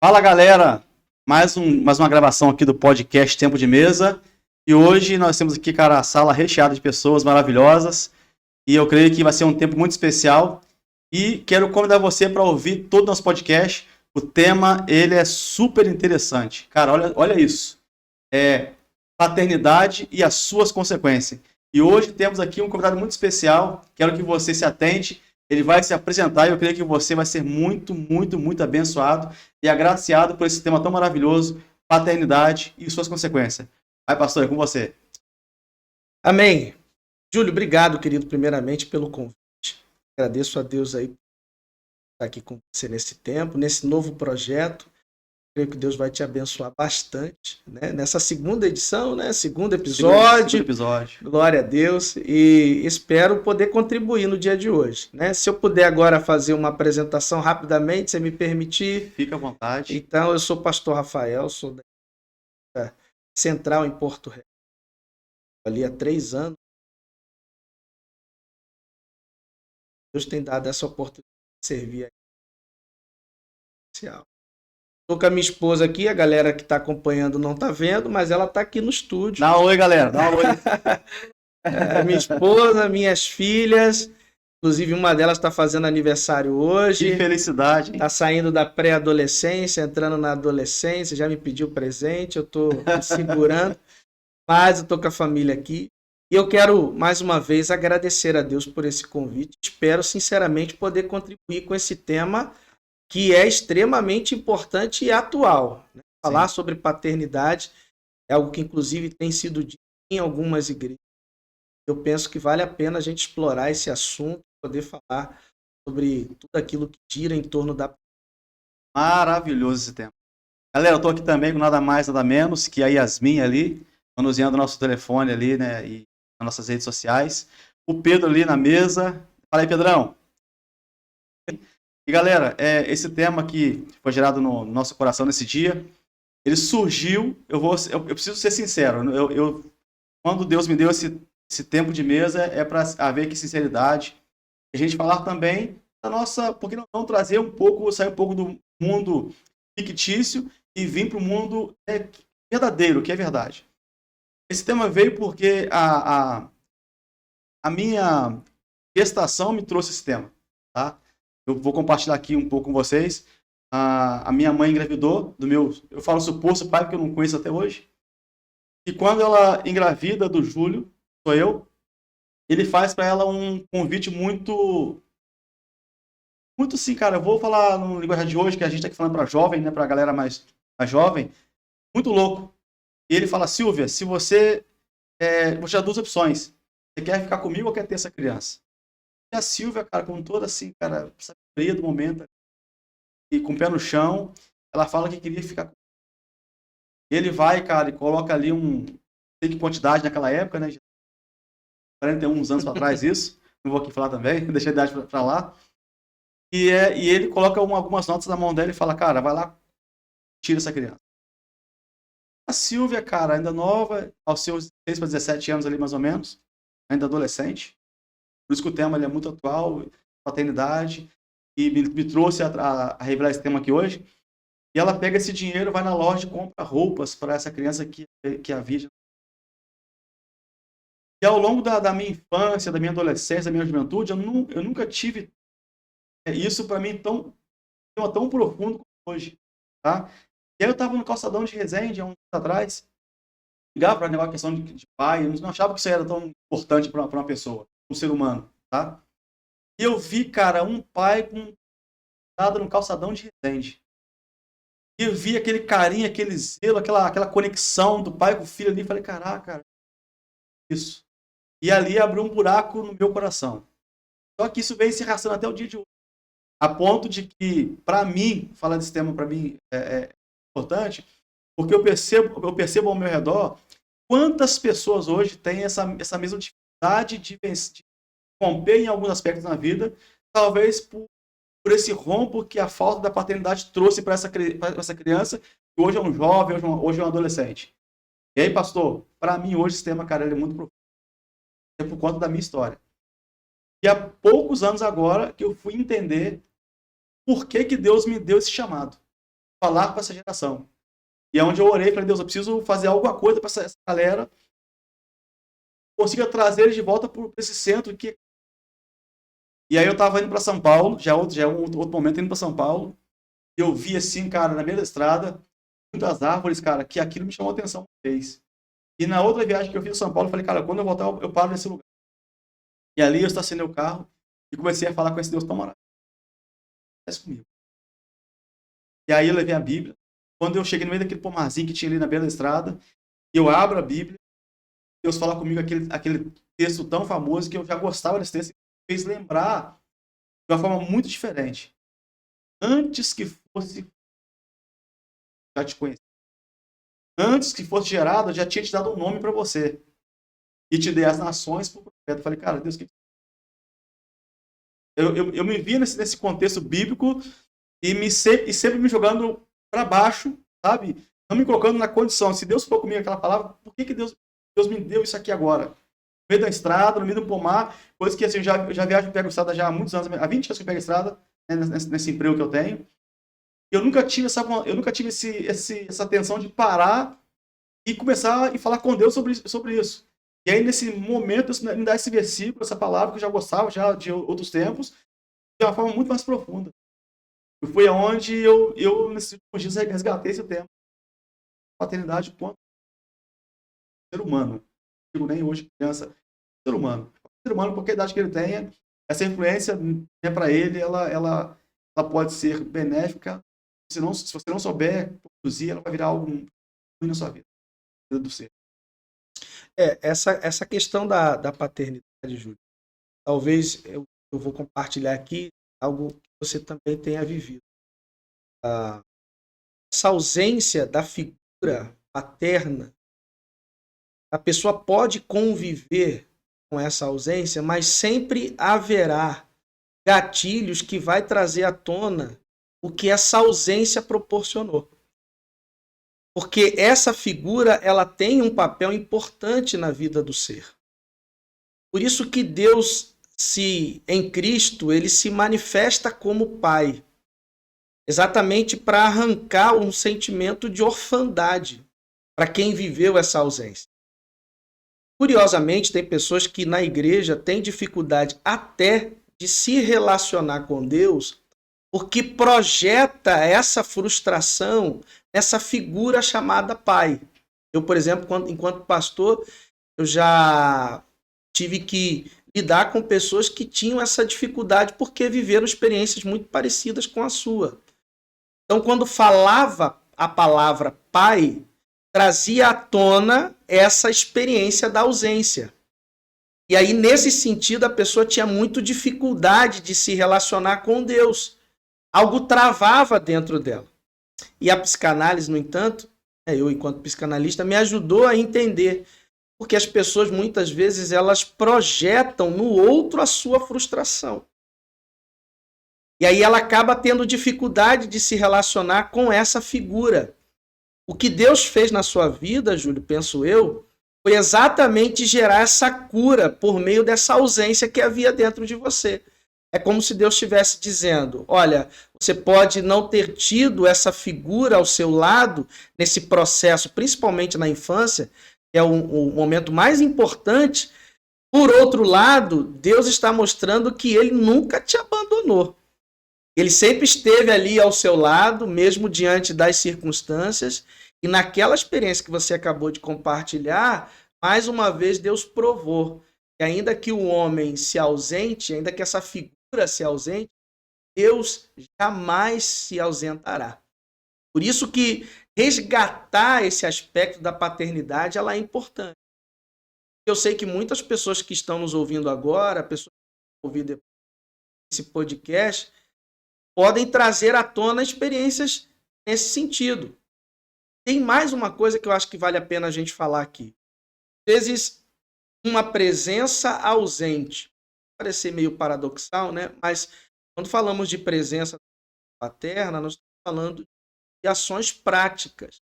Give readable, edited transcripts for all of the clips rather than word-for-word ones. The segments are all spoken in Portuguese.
Fala galera, mais uma gravação aqui do podcast Tempo de Mesa. E hoje nós temos aqui, cara, a sala recheada de pessoas maravilhosas. E eu creio que vai ser um tempo muito especial. E quero convidar você para ouvir todo o nosso podcast. O tema, ele é super interessante. Cara, olha isso. É paternidade e as suas consequências. E hoje temos aqui um convidado muito especial. Quero que você se atente. Ele vai se apresentar e eu creio que você vai ser muito abençoado e agraciado por esse tema tão maravilhoso, paternidade e suas consequências. Vai, pastor, é com você. Amém. Júlio, obrigado, querido, primeiramente pelo convite. Agradeço a Deus aí por estar aqui com você nesse tempo, nesse novo projeto. Creio que Deus vai te abençoar bastante, né? Nessa segunda edição, né? Segundo episódio. Segundo episódio. Glória a Deus. E espero poder contribuir no dia de hoje, né? Se eu puder agora fazer uma apresentação rapidamente, se me permitir. Fica à vontade. Então, eu sou o pastor Rafael, sou da Central em Porto Real, ali há 3 anos. Deus tem dado essa oportunidade de servir aí. Estou com a minha esposa aqui, a galera que está acompanhando não está vendo, mas ela está aqui no estúdio. Dá um oi, galera. Dá um oi. Minha esposa, minhas filhas, inclusive uma delas está fazendo aniversário hoje. Que felicidade. Está saindo da pré-adolescência, entrando na adolescência, já me pediu presente, eu estou segurando, mas eu estou com a família aqui. E eu quero, mais uma vez, agradecer a Deus por esse convite. Espero, sinceramente, poder contribuir com esse tema que é extremamente importante e atual. Né? Falar sobre paternidade é algo que, inclusive, tem sido dito em algumas igrejas. Eu penso que vale a pena a gente explorar esse assunto, poder falar sobre tudo aquilo que gira em torno da... Maravilhoso esse tema. Galera, eu estou aqui também com nada mais, nada menos que a Yasmin ali, manuseando nosso telefone ali, né, e nas nossas redes sociais. O Pedro ali na mesa. Fala aí, Pedrão. E galera, esse tema que foi gerado no nosso coração nesse dia, ele surgiu, eu preciso ser sincero, quando Deus me deu esse tempo de mesa, é para haver aqui sinceridade, a gente falar também da nossa, porque não trazer sair um pouco do mundo fictício e vir para o mundo verdadeiro, que é verdade. Esse tema veio porque a minha gestação me trouxe esse tema, tá? Eu vou compartilhar aqui um pouco com vocês. A minha mãe engravidou do meu, eu falo suposto pai, porque eu não conheço até hoje. E quando ela engravida do Júlio, sou eu, ele faz para ela um convite muito assim, cara, eu vou falar no linguagem de hoje, que a gente está aqui falando para jovem, né, para a galera mais jovem, muito louco. E ele fala: Silvia, se você, vou te dar 2 opções. Você quer ficar comigo ou quer ter essa criança? E a Silvia, cara, com toda assim, cara, sabedoria do momento, e com o pé no chão, ela fala que queria ficar com ele. Ele vai, cara, e coloca ali não sei que quantidade naquela época, né? 41 anos para trás isso. Não vou aqui falar também, deixa a idade para lá. E ele coloca algumas notas na mão dela e fala: cara, vai lá, tira essa criança. A Silvia, cara, ainda nova, aos seus 16 para 17 anos ali mais ou menos, ainda adolescente. Por isso que o tema ele é muito atual, paternidade, e me trouxe a revelar esse tema aqui hoje. E ela pega esse dinheiro, vai na loja e compra roupas para essa criança que havia. E ao longo da minha infância, da minha adolescência, da minha juventude, eu nunca tive isso para mim tão profundo como hoje. Tá? E aí eu estava no calçadão de Resende, há uns anos atrás, ligava para negócio questão de pai, eu não achava que isso era tão importante para uma pessoa, um ser humano. Tá? E eu vi, cara, um pai com nada no calçadão de Resende. E eu vi aquele carinho, aquele zelo, aquela conexão do pai com o filho ali. Falei: caraca, cara, isso. E ali abriu um buraco no meu coração. Só que isso vem se arrastando até o dia de hoje. A ponto de que, para mim, falar desse tema para mim é importante, porque eu percebo ao meu redor quantas pessoas hoje têm essa mesma dificuldade de romper em alguns aspectos na vida, talvez por esse rombo que a falta da paternidade trouxe para essa criança, que hoje é um jovem, hoje é um adolescente. E aí, pastor, para mim hoje esse tema, cara, ele é muito profundo. É por conta da minha história. E há poucos anos agora que eu fui entender por que Deus me deu esse chamado. falar com essa geração. E é onde eu orei, falei, Deus, eu preciso fazer alguma coisa para essa galera, consiga trazer eles de volta para esse centro. E aí eu estava indo para São Paulo, já é um outro momento, indo para São Paulo, e eu vi assim, cara, na meio da estrada, muitas árvores, cara, que aquilo me chamou a atenção uma vez. E na outra viagem que eu fiz em São Paulo, eu falei, cara, quando eu voltar, eu paro nesse lugar. E ali eu estacionei o carro e comecei a falar com esse Deus tão maravilhoso. Comigo. E aí eu levei a Bíblia. Quando eu cheguei no meio daquele pomarzinho que tinha ali na beira da estrada, eu abro a Bíblia, Deus fala comigo aquele texto tão famoso que eu já gostava desse texto, e fez lembrar de uma forma muito diferente. Antes que fosse, já te conheci. Antes que fosse gerado, eu já tinha te dado um nome para você. E te dei as nações para o profeta. Eu falei, cara, Deus, que eu me vi nesse contexto bíblico e sempre me jogando para baixo, sabe? Não me colocando na condição. Se Deus falou comigo aquela palavra, por que Deus me deu isso aqui agora? No meio da estrada, no meio do pomar, coisa que assim, eu já viajo e pego estrada já há muitos anos, há 20 anos que eu pego estrada, né, nesse emprego que eu tenho. Eu nunca tive essa atenção de parar e começar e falar com Deus sobre isso. E aí, nesse momento, Deus me dá esse versículo, essa palavra que eu já gostava já de outros tempos, de uma forma muito mais profunda. E foi aonde eu nesses últimos dias, resgatei esse tema. Paternidade quanto ser humano. Não digo nem hoje criança, ser humano. Ser humano, qualquer idade que ele tenha, essa influência, né, para ele, ela pode ser benéfica. Se você não souber conduzir, ela vai virar algo ruim na sua vida do ser. Essa questão da paternidade, Júlio, talvez eu vou compartilhar aqui algo que você também tenha vivido. Essa ausência da figura paterna, a pessoa pode conviver com essa ausência, mas sempre haverá gatilhos que vai trazer à tona o que essa ausência proporcionou. Porque essa figura, ela tem um papel importante na vida do ser. Por isso que Deus, em Cristo, ele se manifesta como Pai. Exatamente para arrancar um sentimento de orfandade para quem viveu essa ausência. Curiosamente, tem pessoas que na igreja têm dificuldade até de se relacionar com Deus porque projeta essa frustração nessa figura chamada pai. Eu, por exemplo, enquanto pastor, eu já tive que lidar com pessoas que tinham essa dificuldade porque viveram experiências muito parecidas com a sua. Então, quando falava a palavra pai, trazia à tona essa experiência da ausência. E aí, nesse sentido, a pessoa tinha muito dificuldade de se relacionar com Deus. Algo travava dentro dela. E a psicanálise, no entanto, eu, enquanto psicanalista, me ajudou a entender. Porque as pessoas, muitas vezes, elas projetam no outro a sua frustração. E aí ela acaba tendo dificuldade de se relacionar com essa figura. O que Deus fez na sua vida, Júlio, penso eu, foi exatamente gerar essa cura por meio dessa ausência que havia dentro de você. É como se Deus estivesse dizendo, olha, você pode não ter tido essa figura ao seu lado nesse processo, principalmente na infância, que é o momento mais importante. Por outro lado, Deus está mostrando que ele nunca te abandonou. Ele sempre esteve ali ao seu lado, mesmo diante das circunstâncias, e naquela experiência que você acabou de compartilhar, mais uma vez Deus provou que ainda que o homem se ausente, ainda que essa figura se ausente, Deus jamais se ausentará. Por isso que resgatar esse aspecto da paternidade, ela é importante. Eu sei que muitas pessoas que estão nos ouvindo agora, pessoas que vão ouvir depois esse podcast, podem trazer à tona experiências nesse sentido. Tem mais uma coisa que eu acho que vale a pena a gente falar aqui. Às vezes, uma presença ausente. Pode parecer meio paradoxal, né? Mas quando falamos de presença paterna, nós estamos falando de ações práticas.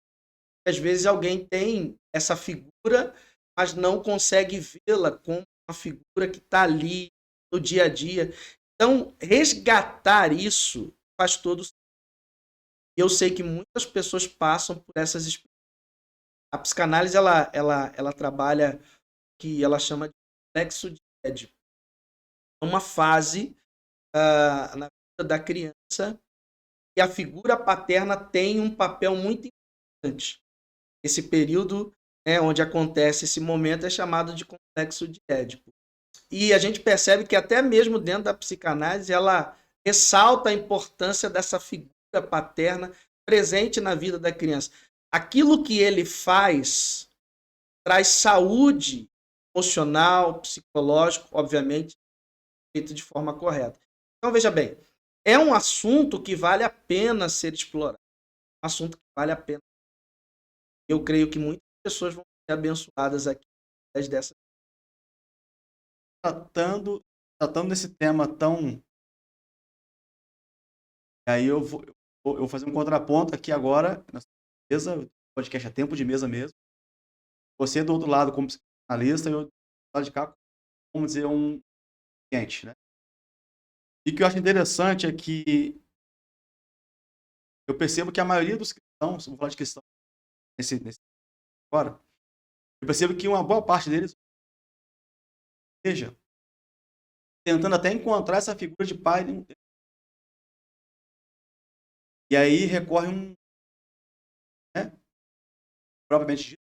Às vezes alguém tem essa figura, mas não consegue vê-la como uma figura que está ali no dia a dia. Então, resgatar isso faz todo sentido. E eu sei que muitas pessoas passam por essas experiências. A psicanálise, ela trabalha o que ela chama de complexo de Édipo. É uma fase na vida da criança e a figura paterna tem um papel muito importante. Esse período, né, onde acontece esse momento é chamado de complexo de Édipo. E a gente percebe que até mesmo dentro da psicanálise ela ressalta a importância dessa figura paterna presente na vida da criança. Aquilo que ele faz traz saúde emocional, psicológico, obviamente, feito de forma correta. Então, veja bem, é um assunto que vale a pena ser explorado. Um assunto que vale a pena. Eu creio que muitas pessoas vão ser abençoadas aqui através dessa. Tratando desse tema tão. Aí eu vou fazer um contraponto aqui agora, na mesa, o podcast é tempo de mesa mesmo. Você do outro lado como psicanalista, eu do lado de cá, vamos dizer, um cliente, né? E o que eu acho interessante é que eu percebo que a maioria dos cristãos, vou falar de cristãos nesse agora, eu percebo que uma boa parte deles, veja, tentando até encontrar essa figura de pai, e aí recorre né, propriamente dito,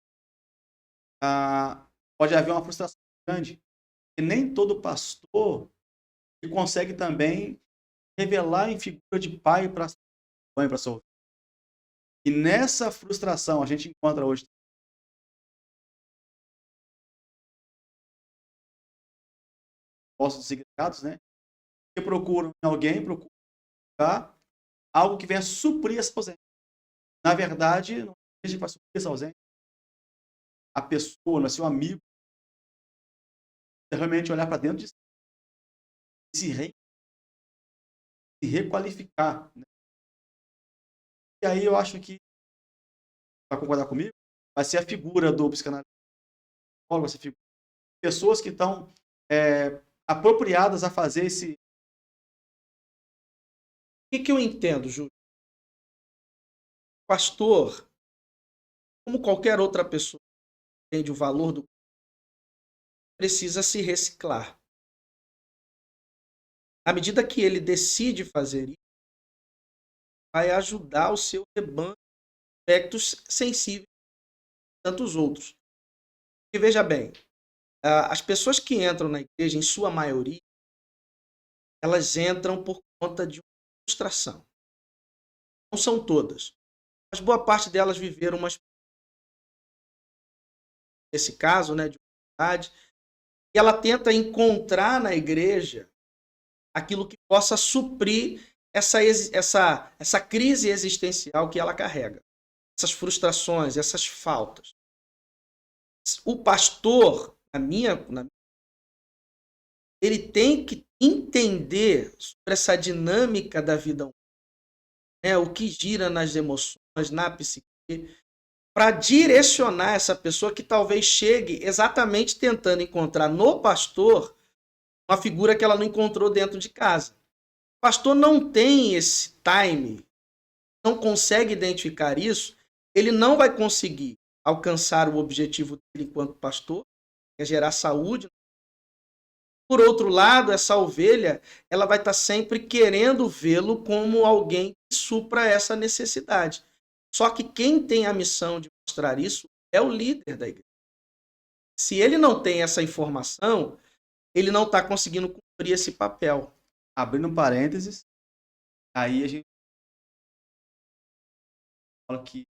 pode haver uma frustração grande, e nem todo pastor que consegue também revelar em figura de pai para mãe, para sua. E nessa frustração a gente encontra hoje postos significados, né? Que procuram em alguém, procuram algo que venha suprir essa ausência. Na verdade, não existe para suprir essa ausência. A pessoa, não é seu amigo, realmente olhar para dentro de si e se requalificar. Né? E aí eu acho que, para concordar comigo, vai ser a figura do psicanalista, vai ser figura. Pessoas que estão apropriadas a fazer esse. O que eu entendo, Júlio? Pastor, como qualquer outra pessoa que entende o valor do precisa se reciclar. À medida que ele decide fazer isso, vai ajudar o seu rebanho em aspectos sensíveis tantos outros. E veja bem, as pessoas que entram na igreja, em sua maioria, elas entram por conta de uma frustração. Não são todas, mas boa parte delas viveram nesse caso, né, de dificuldade, e ela tenta encontrar na igreja aquilo que possa suprir essa crise existencial que ela carrega, essas frustrações, essas faltas. O pastor, ele tem que entender sobre essa dinâmica da vida humana, né? O que gira nas emoções, na psique, para direcionar essa pessoa que talvez chegue exatamente tentando encontrar no pastor uma figura que ela não encontrou dentro de casa. O pastor não tem esse time, não consegue identificar isso, ele não vai conseguir alcançar o objetivo dele enquanto pastor, que é gerar saúde. Por outro lado, essa ovelha, ela vai estar sempre querendo vê-lo como alguém que supra essa necessidade. Só que quem tem a missão de mostrar isso é o líder da igreja. Se ele não tem essa informação, ele não está conseguindo cumprir esse papel. Abrindo um parênteses, aí a gente fala que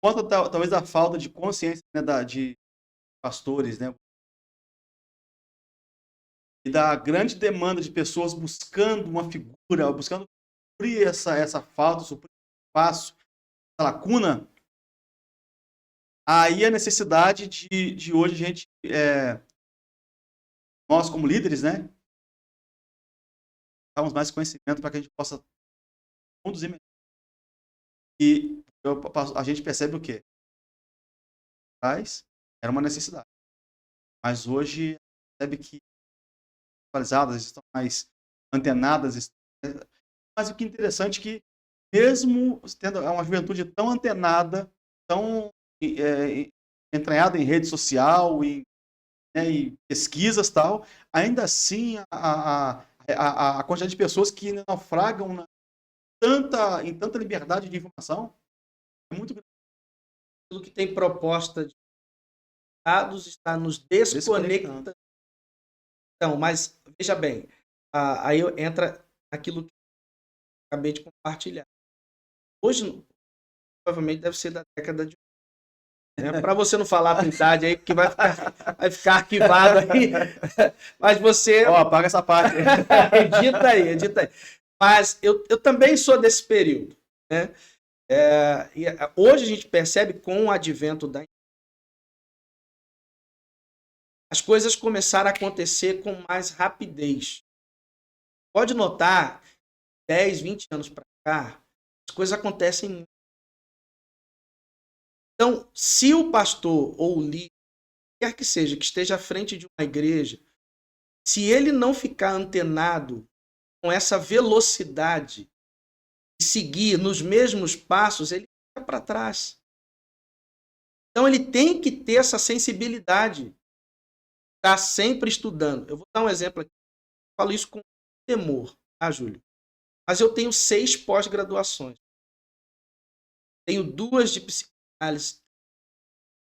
conta talvez da falta de consciência, né, de pastores, né, e da grande demanda de pessoas buscando uma figura, buscando suprir essa falta, suprir espaço, essa lacuna. Aí a necessidade de hoje a gente, nós como líderes, né, darmos mais conhecimento para que a gente possa conduzir melhor. E a gente percebe o quê? Era uma necessidade. Mas hoje percebe que atualizadas, estão mais antenadas, Mas o que é interessante é que, mesmo tendo uma juventude tão antenada, tão entranhada em rede social, em pesquisas e tal, ainda assim a quantidade de pessoas que naufragam em tanta liberdade de informação é muito grande. Aquilo que tem proposta de dados está nos desconectando. Então, mas veja bem, aí entra aquilo que eu acabei de compartilhar. Hoje, provavelmente deve ser da década de... Para você não falar a tua idade aí, porque vai ficar arquivado aí. Mas você... apaga essa parte. edita aí. Mas eu também sou desse período, né? Hoje a gente percebe, com o advento da... as coisas começaram a acontecer com mais rapidez. Pode notar, 10, 20 anos para cá, as coisas acontecem muito. Então, se o pastor ou o líder, quer que seja, que esteja à frente de uma igreja, se ele não ficar antenado com essa velocidade e seguir nos mesmos passos, ele fica para trás. Então, ele tem que ter essa sensibilidade, estar sempre estudando. Eu vou dar um exemplo aqui. Eu falo isso com temor, tá, Júlio? Mas eu tenho 6 pós-graduações. Tenho 2 de psicanálise,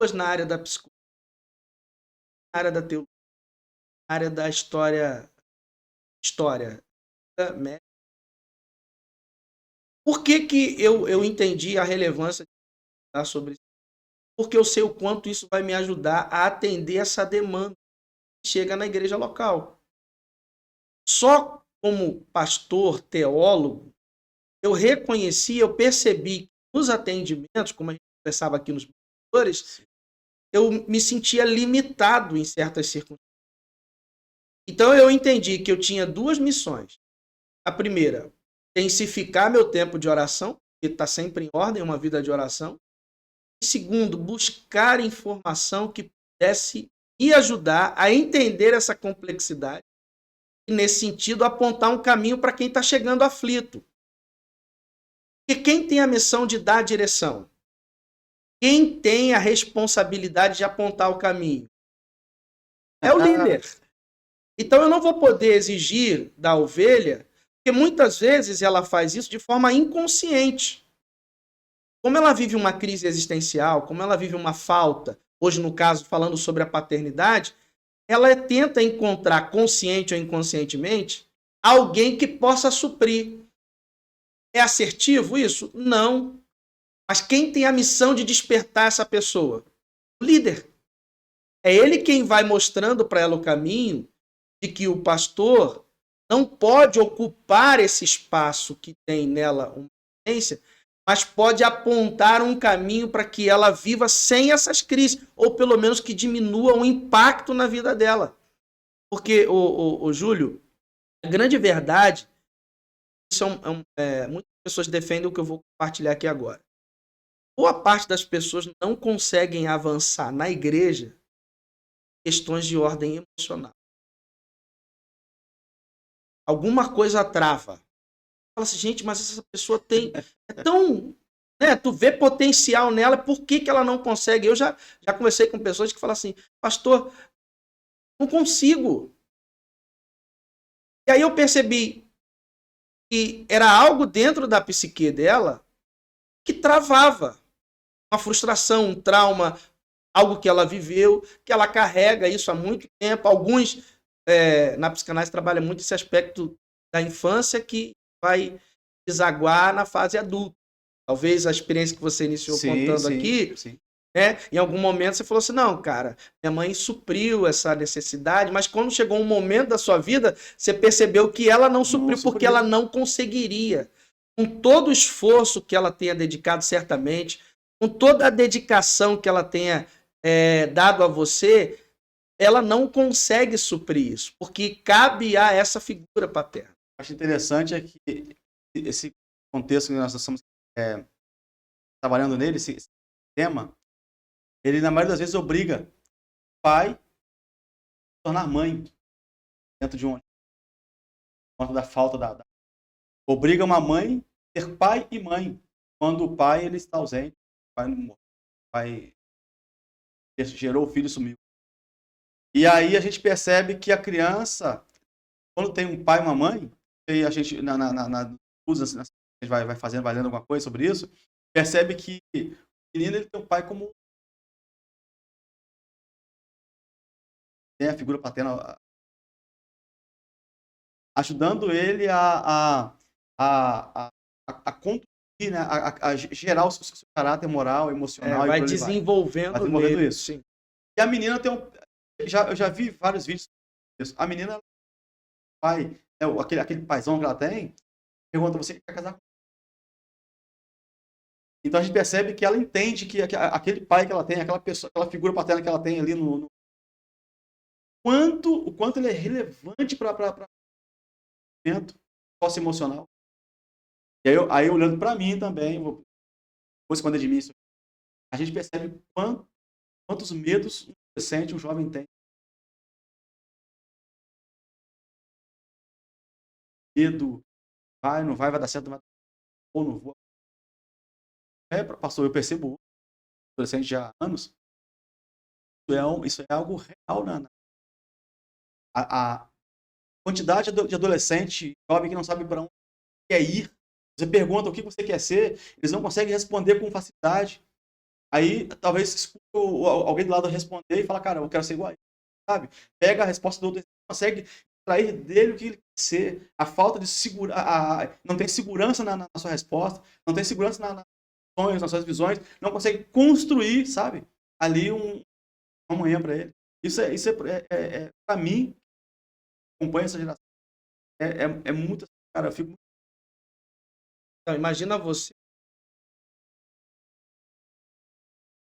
2 na área da psicologia, na área da teologia, na área da história médica. Por que eu entendi a relevância de falar sobre isso? Porque eu sei o quanto isso vai me ajudar a atender essa demanda que chega na igreja local. Só como pastor, teólogo, eu reconheci, eu percebi que nos atendimentos, como a gente conversava aqui nos bastidores, eu me sentia limitado em certas circunstâncias. Então eu entendi que eu tinha 2 missões. A primeira, intensificar meu tempo de oração, que está sempre em ordem, uma vida de oração. E segundo, buscar informação que pudesse me ajudar a entender essa complexidade e, nesse sentido, apontar um caminho para quem está chegando aflito. Porque quem tem a missão de dar a direção? Quem tem a responsabilidade de apontar o caminho? É o líder. Então eu não vou poder exigir da ovelha, porque muitas vezes ela faz isso de forma inconsciente. Como ela vive uma crise existencial, como ela vive uma falta, hoje no caso falando sobre a paternidade, ela tenta encontrar, consciente ou inconscientemente, alguém que possa suprir. É assertivo isso? Não. Mas quem tem a missão de despertar essa pessoa? O líder. É ele quem vai mostrando para ela o caminho de que o pastor não pode ocupar esse espaço que tem nela uma essência, mas pode apontar um caminho para que ela viva sem essas crises, ou pelo menos que diminua o impacto na vida dela. Porque, o Júlio, a grande verdade, muitas pessoas defendem o que eu vou compartilhar aqui agora. Boa parte das pessoas não conseguem avançar na igreja em questões de ordem emocional. Alguma coisa trava. Fala assim, gente, mas essa pessoa é tão... né, tu vê potencial nela, por que ela não consegue? Eu já conversei com pessoas que falam assim, pastor, não consigo. E aí eu percebi que era algo dentro da psique dela que travava. Uma frustração, um trauma, algo que ela viveu, que ela carrega isso há muito tempo. Alguns, na psicanálise, trabalham muito esse aspecto da infância que vai desaguar na fase adulta. Talvez a experiência que você iniciou contando aqui, em algum momento você falou assim, não, cara, minha mãe supriu essa necessidade, mas quando chegou um momento da sua vida, você percebeu que ela não supriu porque ela não conseguiria. Com todo o esforço que ela tenha dedicado, certamente, com toda a dedicação que ela tenha dado a você, ela não consegue suprir isso, porque cabe a essa figura paterna. Acho interessante é que esse contexto que nós estamos trabalhando nele, esse tema, ele na maioria das vezes obriga o pai a se tornar mãe dentro de conta da falta obriga uma mãe a ser pai e mãe, quando o pai ele está ausente, o pai não morreu, o pai gerou o filho e sumiu. E aí a gente percebe que a criança, quando tem um pai e uma mãe, e a gente usa, a gente vai fazendo, vai lendo alguma coisa sobre isso, percebe que o menino ele tem um pai como a figura paterna, ajudando ele a conduzir, né, a gerar o seu caráter moral, emocional, vai e por aí desenvolvendo, vai desenvolvendo nele, isso. sim. E a menina tem eu já vi vários vídeos disso. A menina, pai, aquele paizão que ela tem, pergunta: você quer casar com? Então a gente percebe que ela entende que aquele pai que ela tem, aquela pessoa, aquela figura paterna que ela tem ali o quanto ele é relevante para o momento socioemocional. E aí olhando para mim também, vou esconder de mim isso, a gente percebe quantos medos um adolescente, um jovem tem. Medo, não vai dar certo, ou não vou. Pastor, eu percebo, adolescente já há anos, isso é algo real, a quantidade de adolescente, jovem que não sabe para onde quer ir. Você pergunta o que você quer ser, eles não conseguem responder com facilidade. Aí, talvez, escuta alguém do lado responder e fala: cara, eu quero ser igual a ele, sabe? Pega a resposta do outro, consegue extrair dele o que ele quer ser. A falta de segurança, não tem segurança na sua resposta, não tem segurança nas sonhos, nas suas visões, não consegue construir, sabe? Ali uma manhã para ele. Isso para mim, acompanha essa geração. É muito, cara, eu fico muito. Então, imagina você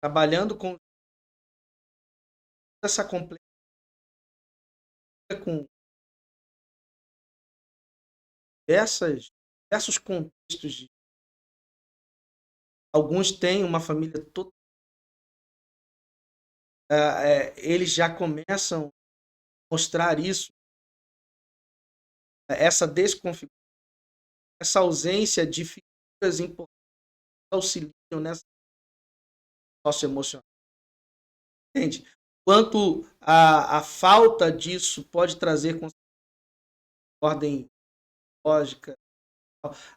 trabalhando com essa complexidade, com diversos contextos. Alguns têm uma família toda. Eles já começam a mostrar isso, essa desconfiguração, essa ausência de figuras importantes que auxiliam nessa socioemocional. Entende? Quanto a falta disso pode trazer ordem lógica.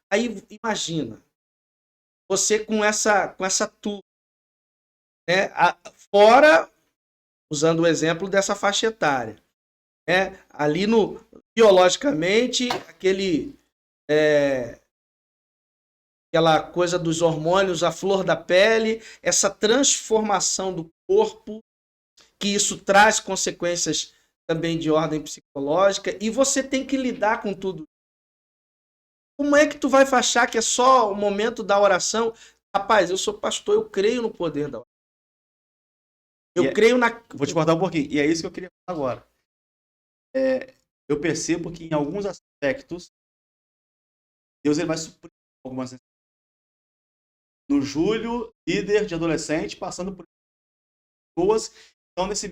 Aí imagina você com essa turma, né? Fora, usando o exemplo dessa faixa etária, né? Ali biologicamente aquela coisa dos hormônios, a flor da pele, essa transformação do corpo, que isso traz consequências também de ordem psicológica, e você tem que lidar com tudo. Como é que tu vai achar que é só o momento da oração? Rapaz, eu sou pastor, eu creio no poder da oração. Eu creio na... Vou te cortar um pouquinho, e é isso que eu queria falar agora. Eu percebo que em alguns aspectos, Deus ele vai suprir algumas necessidades. No Júlio, líder de adolescente, passando por pessoas que estão nesse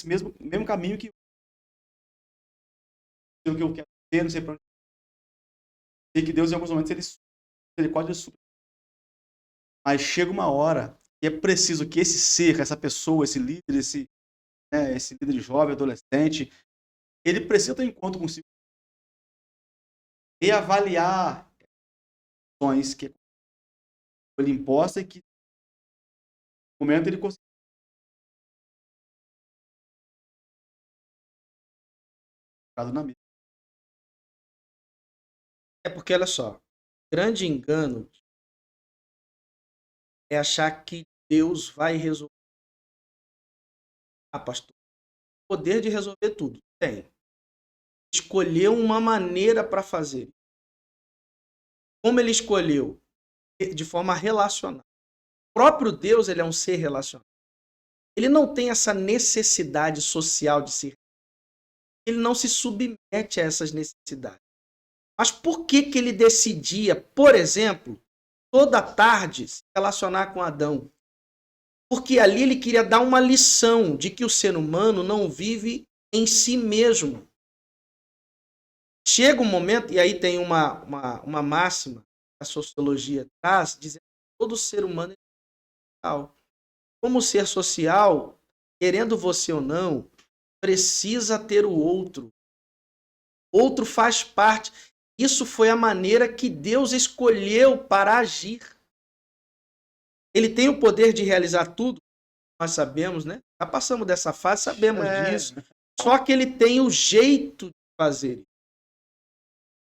mesmo caminho que eu quero ter, não sei para onde. Sei que Deus, em alguns momentos, ele pode suprir. Mas chega uma hora que é preciso que esse ser, essa pessoa, esse líder, esse líder jovem, adolescente, ele precisa ter um encontro consigo e avaliar ações que ele imposta e que no momento ele consegue. Na mesa. É porque, olha só, grande engano é achar que Deus vai resolver. Pastor, o poder de resolver tudo. Tem. Escolheu uma maneira para fazer. Como ele escolheu? De forma relacional. O próprio Deus, ele é um ser relacional. Ele não tem essa necessidade social de ser. Ele não se submete a essas necessidades. Mas por que ele decidia, por exemplo, toda tarde se relacionar com Adão? Porque ali ele queria dar uma lição de que o ser humano não vive em si mesmo. chega um momento, e aí tem uma máxima que a sociologia traz, dizendo que todo ser humano é social. Como ser social, querendo você ou não, precisa ter o outro. Outro faz parte. Isso foi a maneira que Deus escolheu para agir. Ele tem o poder de realizar tudo, nós sabemos, né? Já passamos dessa fase, sabemos disso. Só que ele tem o jeito de fazer isso.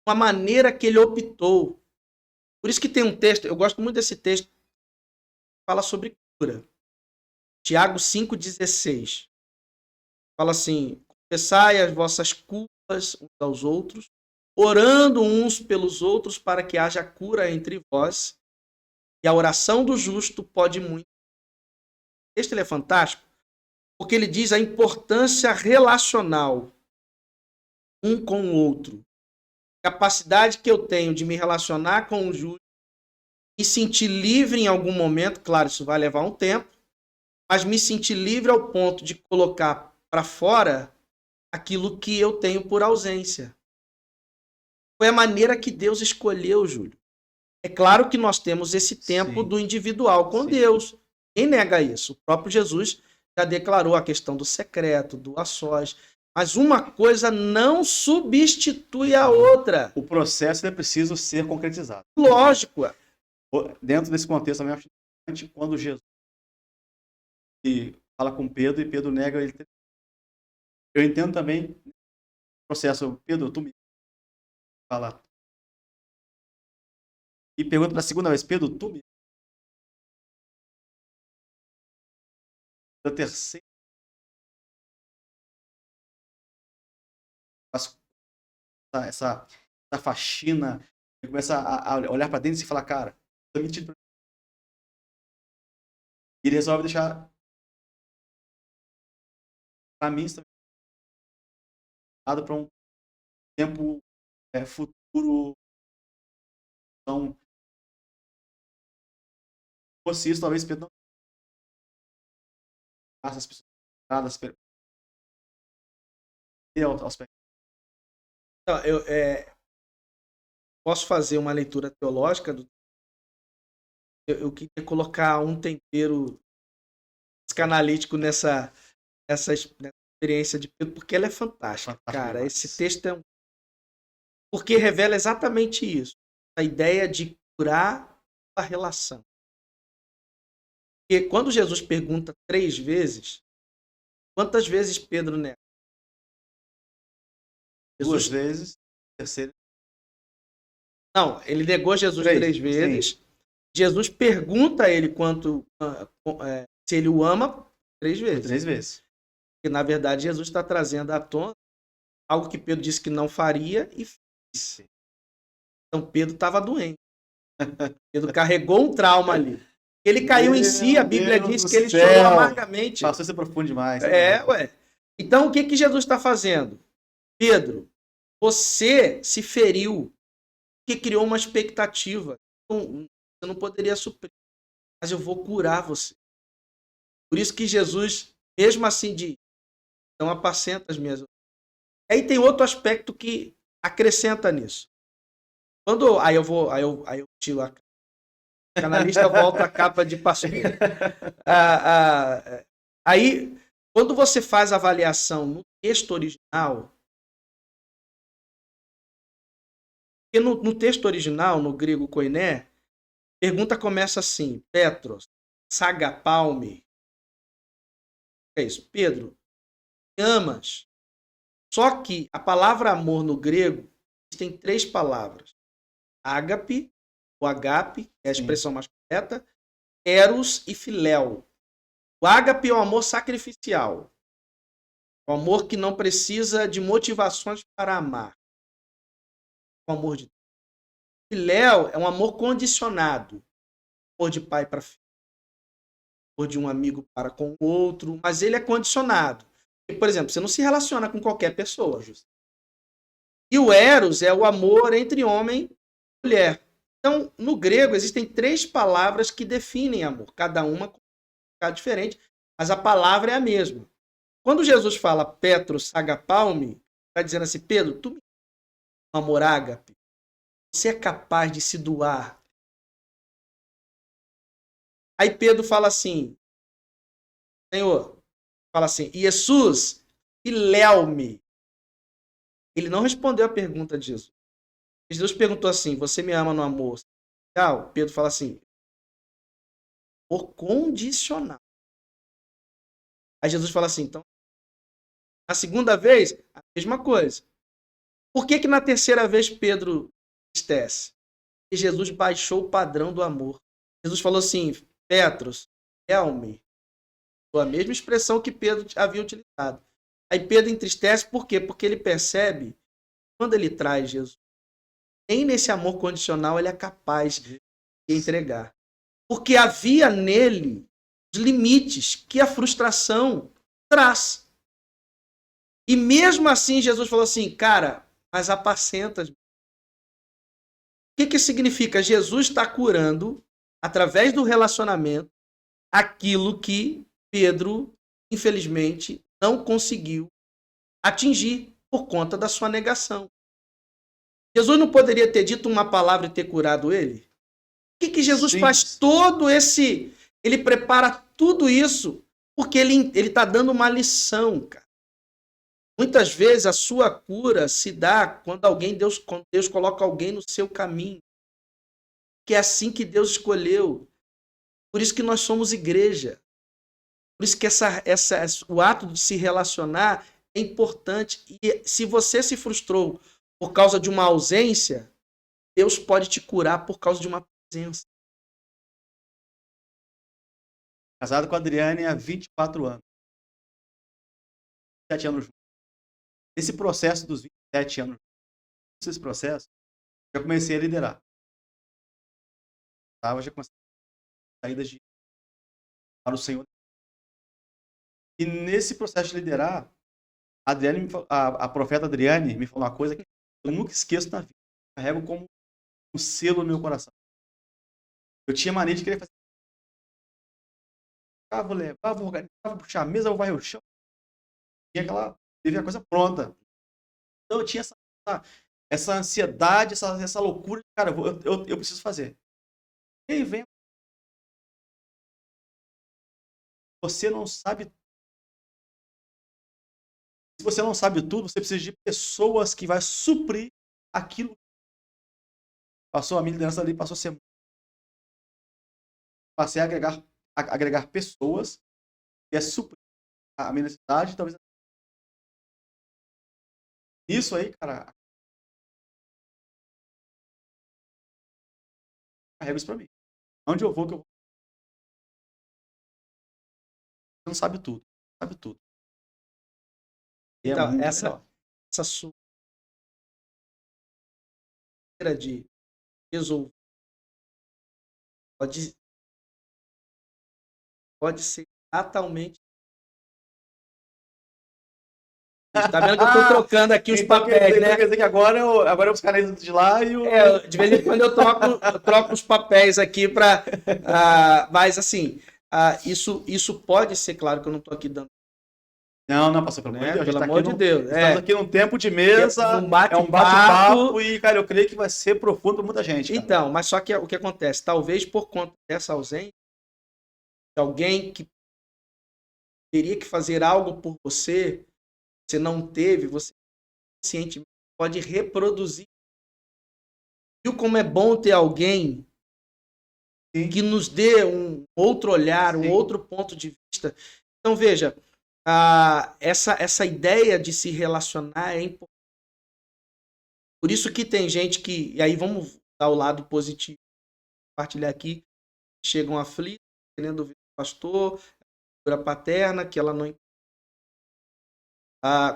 Uma maneira que ele optou. Por isso que tem um texto, eu gosto muito desse texto, que fala sobre cura. Tiago 5,16. Fala assim: confessai as vossas culpas uns aos outros, orando uns pelos outros para que haja cura entre vós, e a oração do justo pode muito. O texto ele é fantástico, porque ele diz a importância relacional um com o outro. Capacidade que eu tenho de me relacionar com o justo e sentir livre em algum momento, claro, isso vai levar um tempo, mas me sentir livre ao ponto de colocar para fora aquilo que eu tenho por ausência. Foi a maneira que Deus escolheu, Júlio. É claro que nós temos esse tempo do individual com Deus. Quem nega isso? O próprio Jesus já declarou a questão do secreto, do a sós. Mas uma coisa não substitui a outra. O processo é preciso ser concretizado. Lógico. Dentro desse contexto, também acho interessante quando Jesus fala com Pedro e Pedro nega ele. Eu entendo também o processo. Pedro, tu me fala. E pergunta para a segunda vez, Pedro, tu me. Da terceira. Essa faxina. Ele começa a olhar para dentro e falar, cara, tô mentindo. E ele resolve deixar para mim para um tempo futuro. Então, fosse isso, talvez Pedro não faça as pessoas aos pés. Então, eu posso fazer uma leitura teológica eu queria colocar um tempero psicanalítico nessa experiência de Pedro, porque ela é fantástica, cara. Demais. Esse texto porque revela exatamente isso, a ideia de curar a relação. Porque quando Jesus pergunta 3 vezes, quantas vezes Pedro nega? 2 vezes, terceira. Não, ele negou Jesus 3 vezes. Sim. Jesus pergunta a ele se ele o ama 3 vezes. 3 vezes. Porque, na verdade, Jesus está trazendo à tona algo que Pedro disse que não faria e fez. Então, Pedro estava doente. Pedro carregou um trauma ali. Ele caiu em si, a Bíblia diz que ele chorou amargamente. Passou a ser profundo demais. Ué. Então, o que Jesus está fazendo? Pedro, você se feriu, porque criou uma expectativa. Então, você não poderia suprir, mas eu vou curar você. Por isso que Jesus, mesmo assim, diz, então apacenta as minhas ovelhas. Aí tem outro aspecto que acrescenta nisso. Aí eu tiro a canalista, volta a capa de pastor. Aí, quando você faz a avaliação no texto original, porque no texto original, no grego koiné, a pergunta começa assim: Petros, sagapalme. É isso, Pedro, me amas? Só que a palavra amor no grego tem 3 palavras: ágape, o agape, que é a expressão mais correta, eros e filéu. O ágape é o amor sacrificial, o amor que não precisa de motivações para amar. O amor de Deus. Filéu é um amor condicionado, amor de pai para filho, amor de um amigo para com o outro, mas ele é condicionado. Por exemplo, você não se relaciona com qualquer pessoa. E o eros é o amor entre homem e mulher. Então, no grego, existem 3 palavras que definem amor, cada uma com um significado diferente, mas a palavra é a mesma. Quando Jesus fala Petros sagapalme, está dizendo assim, Pedro, tu me no amor ágape? Você é capaz de se doar? Aí Pedro fala assim, Senhor, fala assim, Jesus, filéu-me. Ele não respondeu a pergunta de Jesus. Jesus perguntou assim, você me ama no amor? Pedro fala assim, por condicional. Aí Jesus fala assim, então, na segunda vez, a mesma coisa. Por que que na terceira vez Pedro entristece? Porque Jesus baixou o padrão do amor. Jesus falou assim, Petros, filéu-me. A mesma expressão que Pedro havia utilizado. Aí Pedro entristece por quê? Porque ele percebe, quando ele traz Jesus, nem nesse amor condicional ele é capaz de entregar. Porque havia nele os limites que a frustração traz. E mesmo assim Jesus falou assim, cara, mas apacentas. O que significa? Jesus está curando, através do relacionamento, aquilo que Pedro, infelizmente, não conseguiu atingir por conta da sua negação. Jesus não poderia ter dito uma palavra e ter curado ele? Por que Jesus faz todo esse... Ele prepara tudo isso porque ele está dando uma lição, cara. Muitas vezes a sua cura se dá quando Deus coloca alguém no seu caminho. Que é assim que Deus escolheu. Por isso que nós somos igreja. Por isso que o ato de se relacionar é importante. E se você se frustrou por causa de uma ausência, Deus pode te curar por causa de uma presença. Casado com a Adriane há 24 anos. 27 anos juntos. Esse processo dos 27 anos, esse processo, já comecei a liderar. Já comecei a saídas para o Senhor. E nesse processo de liderar, a profeta Adriane me falou uma coisa que eu nunca esqueço na vida. Eu carrego como um selo no meu coração. Eu tinha mania de querer fazer. Vou levar, vou organizar, vou puxar a mesa, vou varrer o chão. Teve a coisa pronta. Então eu tinha essa ansiedade, essa loucura. Cara, eu preciso fazer. E aí vem. Você não sabe. Se você não sabe tudo, você precisa de pessoas que vai suprir aquilo. Passou a minha liderança ali, passou a ser. Passei a agregar pessoas que é suprir a minha necessidade, talvez. Isso aí, cara, carrego isso pra mim. Onde eu vou, que eu vou. Você não sabe tudo. Sabe tudo. E Então, é muito essa legal. sua maneira de resolver pode ser fatalmente. Tá vendo que eu tô trocando aqui os papéis, né? Quer dizer que agora eu os caras de lá e de vez em quando eu troco os papéis aqui para. Mas assim, isso pode ser, claro que eu não tô aqui dando. Não, passou pelo Né? amor de Deus. Pelo amor de Deus. Estamos aqui num tempo de mesa, é um bate-papo e, cara, eu creio que vai ser profundo para muita gente. Cara. Então, mas só que o que acontece? Talvez por conta dessa ausência, de alguém que teria que fazer algo por você, você não teve, você conscientemente pode reproduzir. Viu como é bom ter alguém que nos dê um outro olhar, um outro ponto de vista. Então, veja, essa ideia de se relacionar é importante. Por isso que tem gente que... E aí vamos dar o lado positivo. Compartilhar aqui. Chegam aflitos, querendo ver o pastor, a figura paterna, que ela não...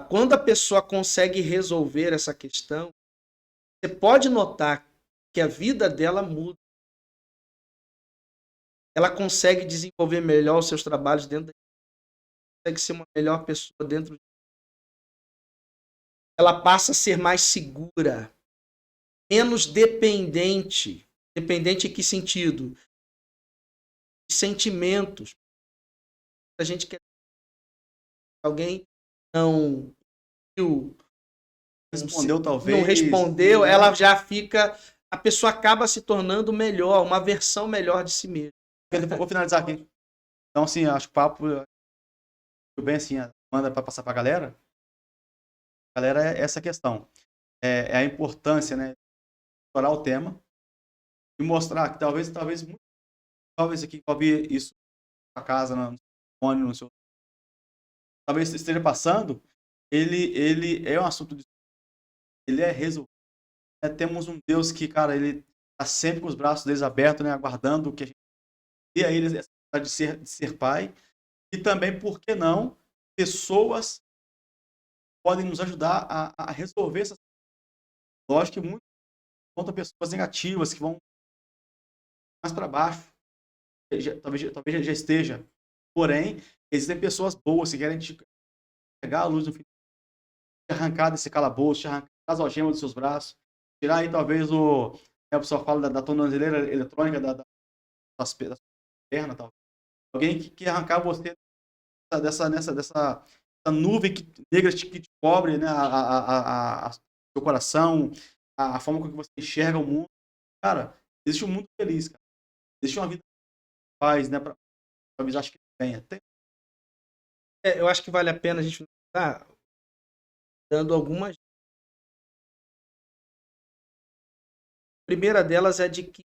quando a pessoa consegue resolver essa questão, você pode notar que a vida dela muda. Ela consegue desenvolver melhor os seus trabalhos dentro da... consegue ser uma melhor pessoa dentro de... Ela passa a ser mais segura, menos dependente. Dependente em que sentido? De sentimentos. A gente quer... Alguém não viu Respondeu, talvez. não respondeu, né? ela já fica. A pessoa acaba se tornando melhor, uma versão melhor de si mesma. Vou finalizar aqui. Então, assim, acho que o papo, bem assim, manda para passar para a galera. Galera, é essa questão. É a importância, né, de explorar o tema e mostrar que talvez aqui que ouvir isso na casa, no fone, no seu, talvez esteja passando, ele é um assunto, ele é resolvido. Temos um Deus que, cara, ele está sempre com os braços deles abertos, né, aguardando que a gente dê a ele essa vontade de ser pai. E também, por que não, pessoas podem nos ajudar a resolver essas. Lógico que muito contra pessoas negativas que vão mais para baixo, talvez já esteja. Porém, existem pessoas boas que querem te pegar a luz no fim, te arrancar desse calabouço, te arrancar as algemas dos seus braços, tirar aí talvez o pessoal fala da tornozeleira eletrônica das pernas, tal. Alguém que arrancar você dessa nuvem negra que te cobre, né, seu coração, a forma como você enxerga o mundo. Cara, existe um mundo feliz, cara. Existe uma vida de paz, né, talvez acho que tenha. Eu acho que vale a pena a gente estar dando algumas. A primeira delas é de que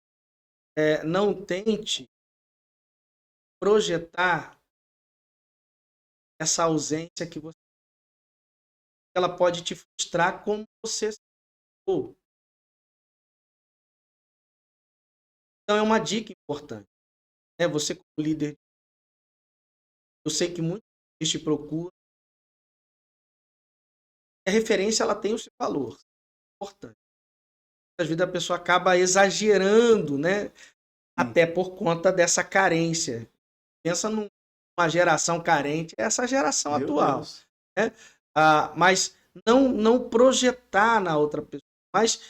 não tente projetar essa ausência que você. Ela pode te frustrar como você. Então é uma dica importante. Você como líder, eu sei que muita gente te procura. A referência ela tem o seu valor. Importante. Às vezes a pessoa acaba exagerando, né? Até por conta dessa carência. Pensa numa geração carente, é essa geração Meu atual. Deus. Né? Mas não projetar na outra pessoa, mas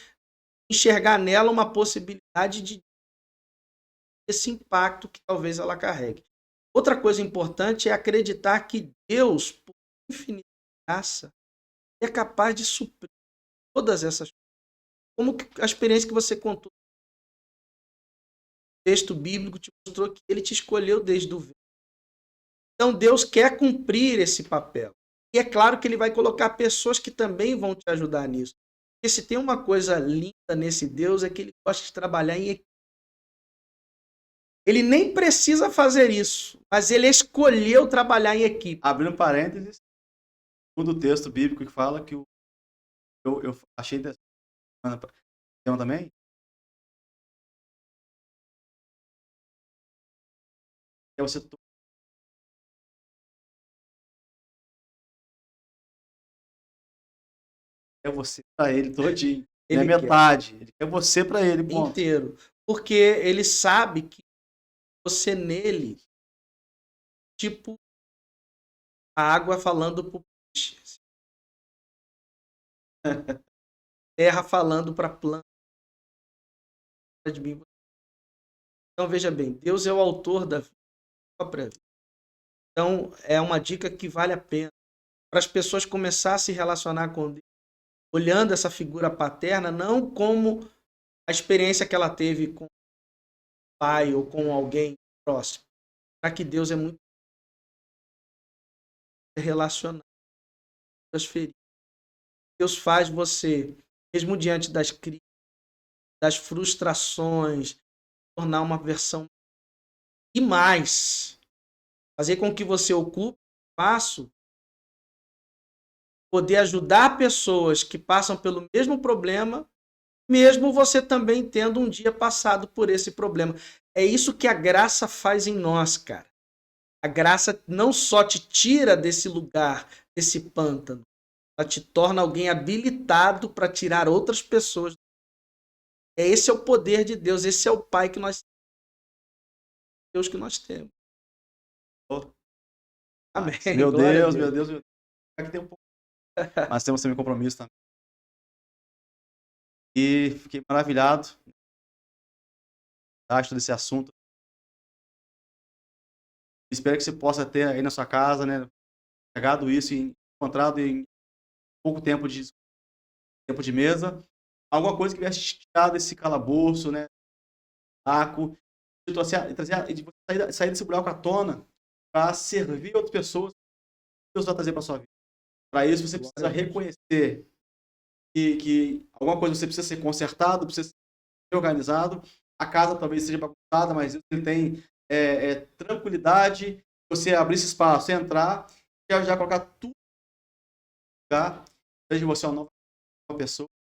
enxergar nela uma possibilidade de esse impacto que talvez ela carregue. Outra coisa importante é acreditar que Deus, por infinita graça, é capaz de suprir todas essas coisas. Como a experiência que você contou, o texto bíblico te mostrou que ele te escolheu desde o ventre. Então Deus quer cumprir esse papel. E é claro que ele vai colocar pessoas que também vão te ajudar nisso. Porque se tem uma coisa linda nesse Deus é que ele gosta de trabalhar em equipe. Ele nem precisa fazer isso, mas ele escolheu trabalhar em equipe. Abrindo parênteses, segundo o texto bíblico que fala que eu achei interessante também. É você para ele todinho. Não é Ele quer metade. Ele quer você para ele, ponto. inteiro. Porque ele sabe que você nele, tipo a água falando para o peixe. Terra falando para a planta. Então veja bem, Deus é o autor da própria vida. Então é uma dica que vale a pena para as pessoas começar a se relacionar com Deus, olhando essa figura paterna não como a experiência que ela teve com o pai ou com alguém próximo, para que Deus é muito relacionado com as feridas. Deus faz você, mesmo diante das crises, das frustrações, tornar uma versão e mais, fazer com que você ocupe espaço, poder ajudar pessoas que passam pelo mesmo problema, mesmo você também tendo um dia passado por esse problema. É isso que a graça faz em nós, cara. A graça não só te tira desse lugar, desse pântano, ela te torna alguém habilitado para tirar outras pessoas. Esse é o poder de Deus, esse é o Pai que nós temos, Deus que nós temos. Amém. Meu Glória a Deus, meu Deus, meu Deus. Aqui tem um pouco. Mas temos também compromisso também. E fiquei maravilhado desse assunto. Espero que você possa ter aí na sua casa, né, pegado isso e encontrado em pouco tempo de tempo de mesa, alguma coisa que viesse te tirar desse calabouço, né? Buraco, de você sair desse buraco à tona para servir outras pessoas que Deus vai trazer para sua vida. Para isso, você precisa reconhecer que alguma coisa você precisa ser consertado, precisa ser organizado. A casa talvez seja bagunçada, mas ele tem tranquilidade. Você abrir esse espaço, entrar, já colocar tudo no lugar, desde você uma nova pessoa.